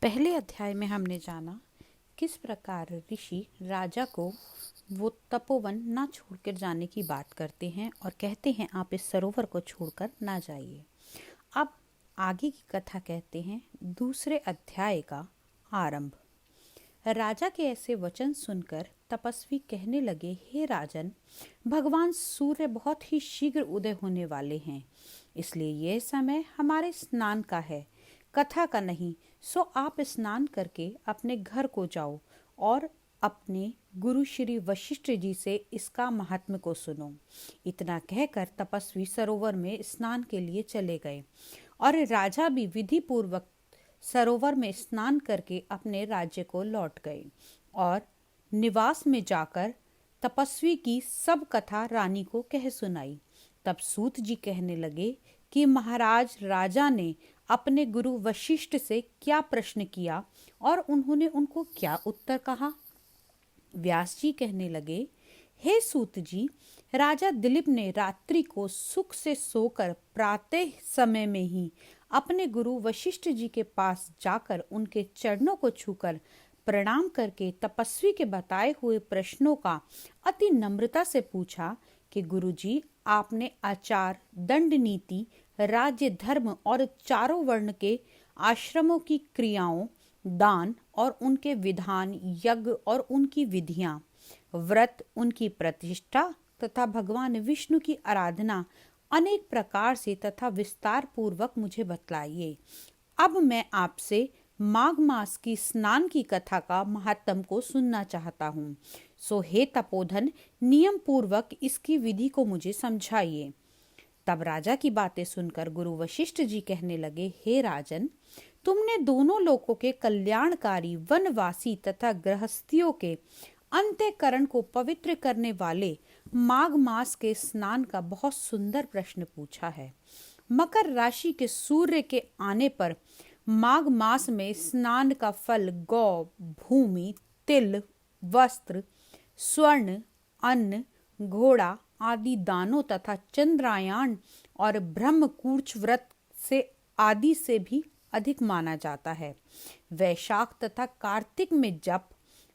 पहले अध्याय में हमने जाना किस प्रकार ऋषि राजा को वो तपोवन ना छोड़कर जाने की बात करते हैं और कहते हैं आप इस सरोवर को छोड़कर ना जाइए। अब आगे की कथा कहते हैं दूसरे अध्याय का आरंभ। राजा के ऐसे वचन सुनकर तपस्वी कहने लगे, हे राजन, भगवान सूर्य बहुत ही शीघ्र उदय होने वाले हैं, इसलिए यह समय हमारे स्नान का है, कथा का नहीं। सो आप स्नान करके अपने घर को जाओ और अपने गुरु श्री वशिष्ठ जी से इसका महात्म्य को सुनो। इतना कहकर तपस्वी सरोवर में स्नान के लिए चले गए और राजा भी विधि पूर्वक सरोवर में स्नान करके अपने राज्य को लौट गए और निवास में जाकर तपस्वी की सब कथा रानी को कह सुनाई। तब सूत जी कहने लगे कि महाराज, राजा ने अपने गुरु वशिष्ठ से क्या प्रश्न किया और उन्होंने उनको क्या उत्तर कहा। व्यास जी कहने लगे, हे सूत जी, राजा दिलीप ने रात्रि को सुख से सोकर प्रातः समय में ही अपने गुरु वशिष्ठ जी के पास जाकर उनके चरणों को छूकर प्रणाम करके तपस्वी के बताए हुए प्रश्नों का अति नम्रता से पूछा कि गुरुजी, आपने आचार, दंड नीति, राज्य, धर्म और चारों वर्ण के आश्रमों की क्रियाओं, दान और उनके विधान, यज्ञ और उनकी विधियां, व्रत, उनकी प्रतिष्ठा तथा भगवान विष्णु की आराधना अनेक प्रकार से तथा विस्तार पूर्वक मुझे बतलाइए। अब मैं आपसे माघ मास की स्नान की कथा का महात्म को सुनना चाहता हूँ। सो हे तपोधन, नियम पूर्वक इसकी विधि को मुझे समझाइए। तब राजा की बातें सुनकर गुरु वशिष्ठ जी कहने लगे, हे राजन, तुमने दोनों लोकों के कल्याणकारी, वनवासी तथा गृहस्थियों के अंतःकरण को पवित्र करने वाले माघ मास के स्नान का बहुत सुंदर प्रश्न पूछा है। मकर राशि के सूर्य के आने पर माघ मास में स्नान का फल गौ, भूमि, तिल, वस्त्र, स्वर्ण, अन्न, घोड़ा आदि दानों तथा चंद्रायण और ब्रह्मकूर्च व्रत से आदि से भी अधिक माना जाता है। वैशाख तथा कार्तिक में जप,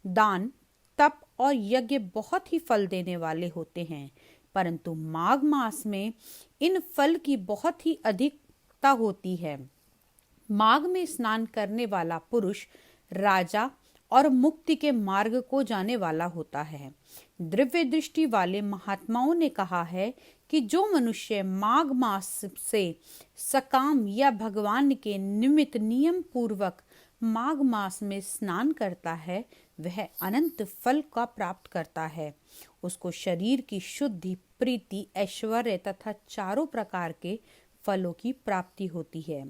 दान, तप और यज्ञ बहुत ही फल देने वाले होते हैं, परंतु माघ मास में इन फल की बहुत ही अधिकता होती है। माघ में स्नान करने वाला पुरुष राजा और मुक्ति के मार्ग को जाने वाला होता है। दिव्य दृष्टि वाले महात्माओं ने कहा है कि जो मनुष्य माघ मास से सकाम या भगवान के निमित्त नियम पूर्वक माघ मास में स्नान करता है, वह अनंत फल का प्राप्त करता है। उसको शरीर की शुद्धि, प्रीति, ऐश्वर्य तथा चारों प्रकार के फलों की प्राप्ति होती है।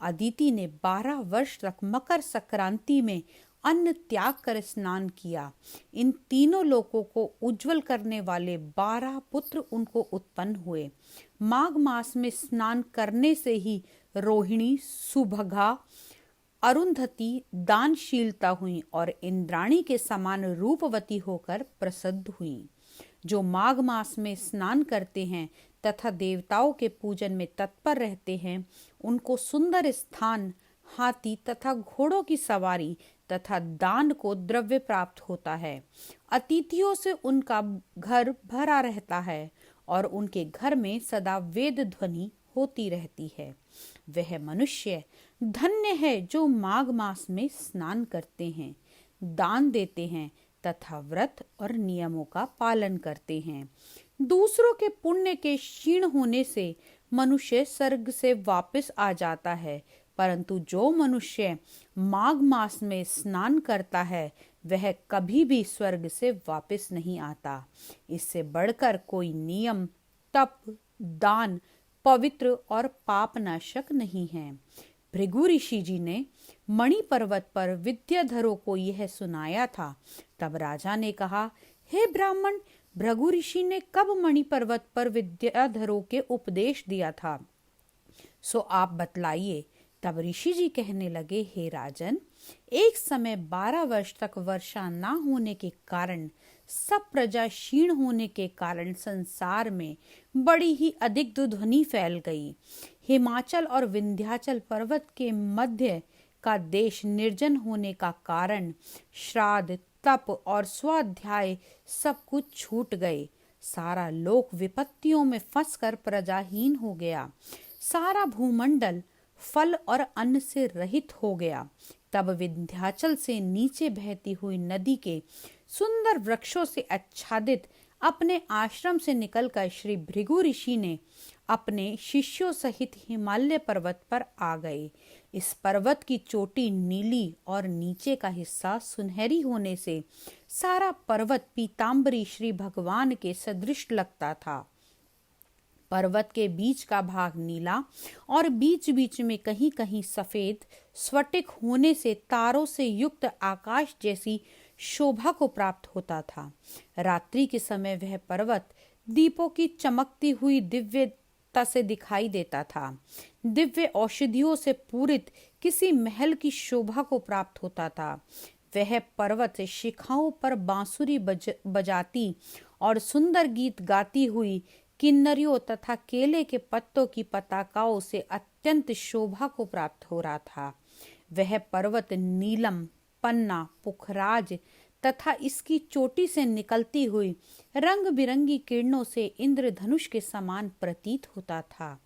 अदिति ने 12 वर्ष तक मकर संक्रांति में अन्न त्याग कर स्नान किया। इन तीनों लोकों को उज्जवल करने वाले 12 पुत्र उनको उत्पन्न हुए। माघ मास में स्नान करने से ही रोहिणी, सुभगा, अरुंधति दानशीलता हुई और इंद्राणी के समान रूपवती होकर प्रसिद्ध हुई। जो माघ मास में स्नान करते हैं तथा देवताओं के पूजन में तत्पर रहते हैं, उनको सुंदर स्थान, हाथी तथा घोड़ों की सवारी तथा दान को द्रव्य प्राप्त होता है। अतिथियों से उनका घर भरा रहता है और उनके घर में सदा वेद ध्वनि होती रहती है। वह मनुष्य धन्य है जो माघ मास में स्नान करते हैं, दान देते हैं तथा व्रत और नियमों का पालन करते हैं। दूसरों के पुण्य के क्षीण होने से मनुष्य स्वर्ग से वापस आ जाता है, परंतु जो मनुष्य माघ मास में स्नान करता है वह कभी भी स्वर्ग से वापस नहीं आता। इससे बढ़कर कोई नियम, तप, दान पवित्र और पापनाशक नहीं है। भृगु ऋषि जी ने मणि पर्वत पर विद्याधरों को यह सुनाया था। तब राजा ने कहा, हे ब्राह्मण, भृगु ऋषि ने कब मणि पर्वत पर विद्याधरों के उपदेश दिया था, सो आप बतलाइए। तब ऋषि जी कहने लगे, हे राजन, एक समय 12 वर्ष तक वर्षा न होने के कारण, सब प्रजा क्षीण होने के कारण संसार में बड़ी ही अधिक दुध्वनि फैल गई। हिमाचल और विंध्याचल पर्वत के मध्य का देश निर्जन होने का कारण श्राद्ध, तप और स्वाध्याय सब कुछ छूट गए। सारा लोक विपत्तियों में फंसकर प्रजाहीन हो गया। सारा भूमंडल फल और अन्न से रहित हो गया। तब विंध्याचल से नीचे बहती हुई नदी के सुंदर वृक्षों से आच्छादित अपने आश्रम से निकलकर श्री भृगु ऋषि ने अपने शिष्यों सहित हिमालय पर्वत पर आ गए। इस पर्वत की चोटी नीली और नीचे का हिस्सा सुनहरी होने से सारा पर्वत पीतांबरी श्री भगवान के सदृश लगता था। पर्वत के बीच का भाग नीला और बीच बीच में कहीं कहीं सफेद स्फटिक होने से तारों से युक्त आकाश जैसी शोभा को प्राप्त होता था। रात्रि के समय वह पर्वत दीपों की चमकती हुई दिव्यता से दिखाई देता था। दिव्य औषधियों से पूरित किसी महल की शोभा को प्राप्त होता था। वह पर्वत शिखाओं पर बांसुरी बजाती और सुंदर गीत गाती हुई किन्नरियों तथा केले के पत्तों की पताकाओं से अत्यंत शोभा को प्राप्त हो रहा था। वह पर्वत नीलम, पन्ना, पुखराज तथा इसकी चोटी से निकलती हुई रंग बिरंगी किरणों से इंद्रधनुष के समान प्रतीत होता था।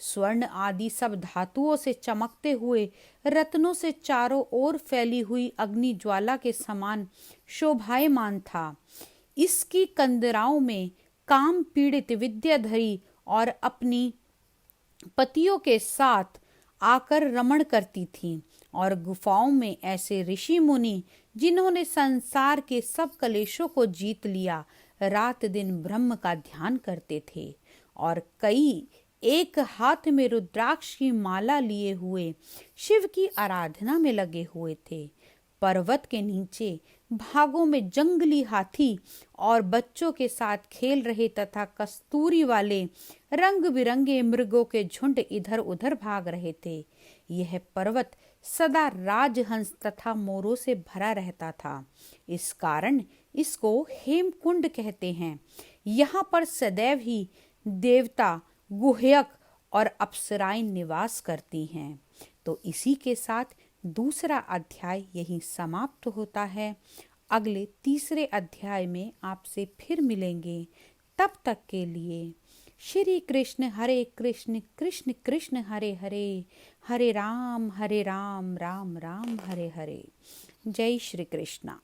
स्वर्ण आदि सब धातुओं से चमकते हुए रत्नों से चारों ओर फैली हुई अग्नि ज्वाला के समान शोभायमान था। इसकी कंदराओं में काम पीड़ित विद्याधरी और अपनी पतियों के साथ आकर रमण करती थीं और गुफाओं में ऐसे ऋषि मुनि जिन्होंने संसार के सब कलेशों को जीत लिया रात दिन ब्रह्म का ध्यान करते थे और कई एक हाथ में रुद्राक्ष की माला लिए हुए शिव की आराधना में लगे हुए थे। पर्वत के नीचे भागों में जंगली हाथी और बच्चों के साथ खेल रहे तथा कस्तूरी वाले रंग बिरंगे मृगों के झुंड इधर उधर भाग रहे थे। यह पर्वत सदा राजहंस तथा मोरों से भरा रहता था। इस कारण इसको हेमकुंड कहते हैं। यहाँ पर सदैव ही देवता, गुह्यक और अप्सराएं निवास करती हैं। तो इसी के साथ दूसरा अध्याय यहीं समाप्त होता है। अगले तीसरे अध्याय में आपसे फिर मिलेंगे। तब तक के लिए श्री कृष्ण हरे कृष्ण कृष्ण कृष्ण हरे हरे, हरे राम राम राम हरे हरे। जय श्री कृष्णा।